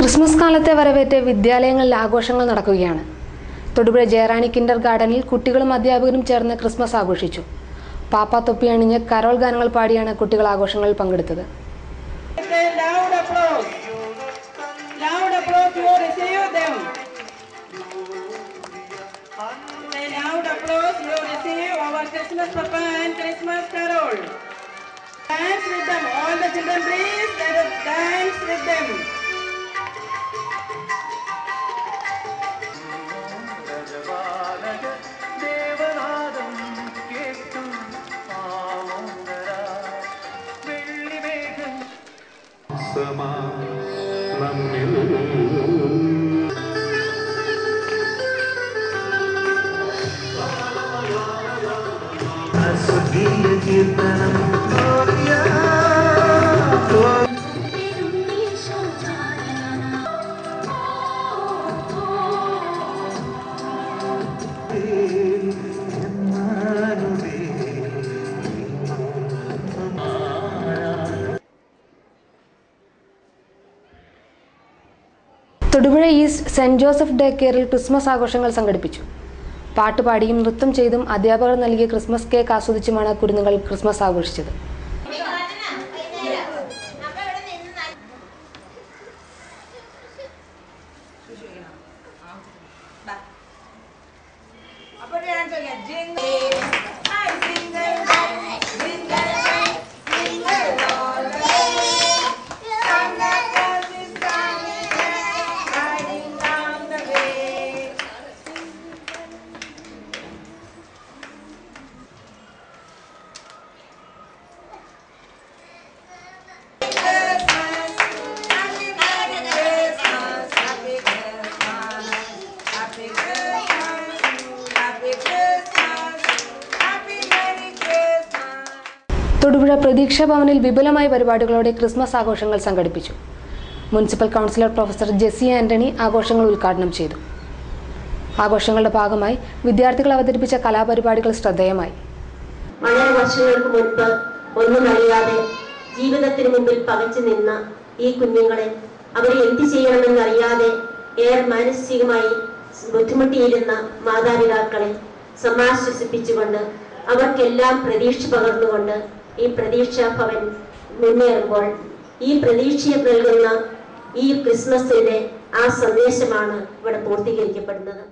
Christmas കാലത്തെ വരവേറ്റ് വിദ്യാലയങ്ങളിൽ ആഘോഷങ്ങൾ നടക്കുകയാണ്. തൊടുപുഴ ജയറാണി കിൻഡർ ഗാർഡനിൽ കുട്ടികളും അധ്യാപകരും ചേർന്ന് ക്രിസ്മസ് ആഘോഷിച്ചു. പാപ്പാ തൊപ്പി അണിഞ്ഞ് കരോൾ ഗാനങ്ങൾ പാടിയാണ് കുട്ടികൾ ആഘോഷങ്ങളിൽ പങ്കെടുത്തത്. Dance with them, all the children please, let us dance with them. Thodupuzha east saint Joseph day കെയറിൽ ക്രിസ്മസ് ആഘോഷങ്ങൾ സംഘടിപ്പിച്ചു. പാട്ടുപാടിയും നൃത്തം ചെയ്തും അധ്യാപകർ നൽകിയ ക്രിസ്മസ് കേക്ക് ആസ്വദിച്ചുമാണ് കുരുന്നുകൾ ക്രിസ്മസ് ആഘോഷിച്ചത്. തൊടുപുഴ പ്രതീക്ഷാ ഭവനിൽ വിപുലമായ പരിപാടികളോടെ ക്രിസ്മസ് ആഘോഷങ്ങൾ സംഘടിപ്പിച്ചു. Municipal councillor professor Jessy Antony ആഘോഷങ്ങൾ ഉദ്ഘാടനം ചെയ്തു. ആഘോഷങ്ങളുടെ ഭാഗമായി വിദ്യാർത്ഥികൾ അവതരിപ്പിച്ച കലാപരിപാടികൾ ശ്രദ്ധേയമായി. വളരെ വർഷങ്ങൾക്ക് മുൻപ് ഒന്നും അറിയാതെ ജീവിതത്തിന് മുമ്പിൽ പകച്ചു നിന്ന ഈ കുഞ്ഞുങ്ങളെ അവരെ എന്ത് ചെയ്യണമെന്നറിയാതെ ഏറെ മാനസികമായി ബുദ്ധിമുട്ടിയിരുന്ന മാതാപിതാക്കളെ സമാശ്വസിപ്പിച്ചുകൊണ്ട് അവർക്കെല്ലാം പ്രതീക്ഷ പകർന്നുകൊണ്ട് ഈ പ്രതീക്ഷാ ഭവൻ മുന്നേറുമ്പോൾ ഈ പ്രതീക്ഷയെ നൽകുന്ന ഈ ക്രിസ്മസിന്റെ ആ സന്ദേശമാണ് ഇവിടെ പൂർത്തീകരിക്കപ്പെടുന്നത്.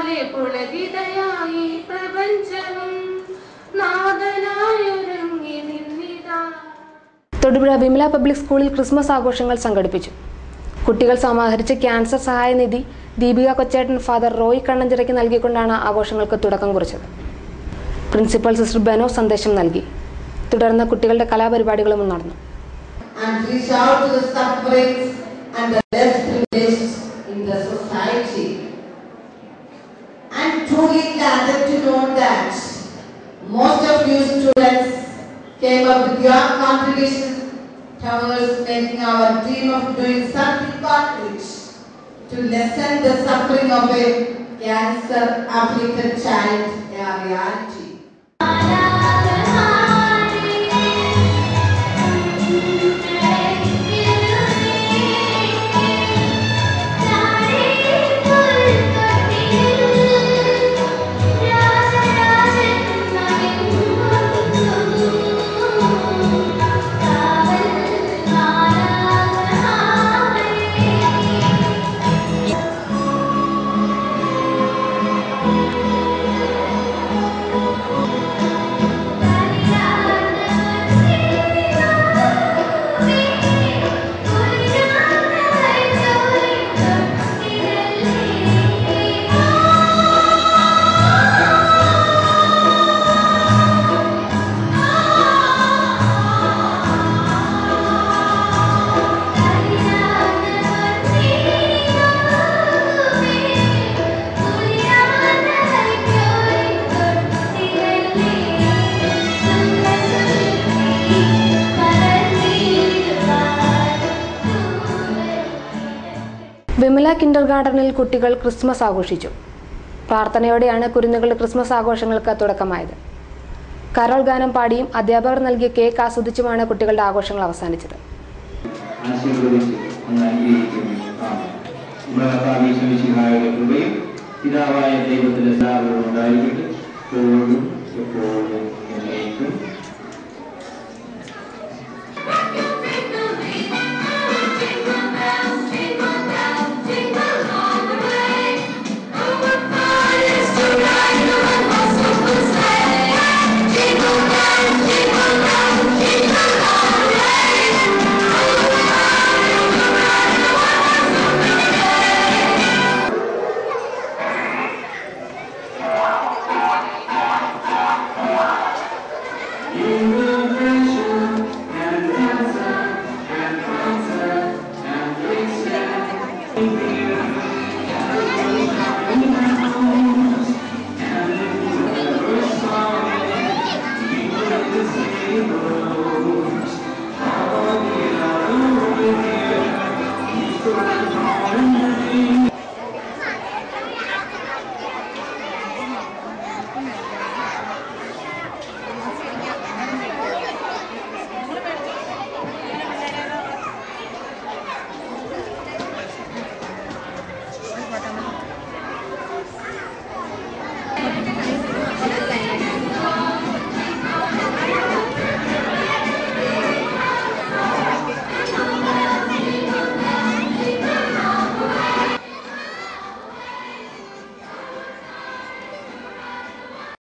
പോലെ പുളകിതയായി പ്രപഞ്ചവും നാദനായൊരുങ്ങി നിന്നിതാ. തൊടുപുഴ വിമല പബ്ലിക് സ്കൂളിൽ ക്രിസ്മസ് ആഘോഷങ്ങൾ സംഘടിപ്പിച്ചു. കുട്ടികൾ സമാഹരിച്ച ക്യാൻസർ സഹായനിധി ദീപിക കൊച്ചേട്ടൻ ഫാദർ റോയ് കണ്ണഞ്ചിറയ്ക്ക് നൽകിക്കൊണ്ടാണ് ആഘോഷങ്ങൾക്ക് തുടക്കം കുറിച്ചത്. പ്രിൻസിപ്പൽ സിസ്റ്റർ ബെനോ സന്ദേശം നൽകി. തുടർന്ന് കുട്ടികളുടെ കലാപരിപാടികളും നടന്നു. And reach out to the sufferings and the less privileged in the society. I'm truly glad to know that most of you students came up with your contributions towards making our dream of doing something concrete to lessen the suffering of a cancer-afflicted child a reality. Vimala Kinder ഗാർഡനിൽ കുട്ടികൾ Christmas ആഘോഷിച്ചു. പ്രാർത്ഥനയോടെയാണ് കുരുന്നുകളുടെ Christmas ആഘോഷങ്ങൾക്ക് തുടക്കമായത്. Carol ഗാനം പാടിയും അധ്യാപകർ നൽകിയ cake ആസ്വദിച്ചുമാണ് കുട്ടികളുടെ ആഘോഷങ്ങൾ അവസാനിച്ചത്.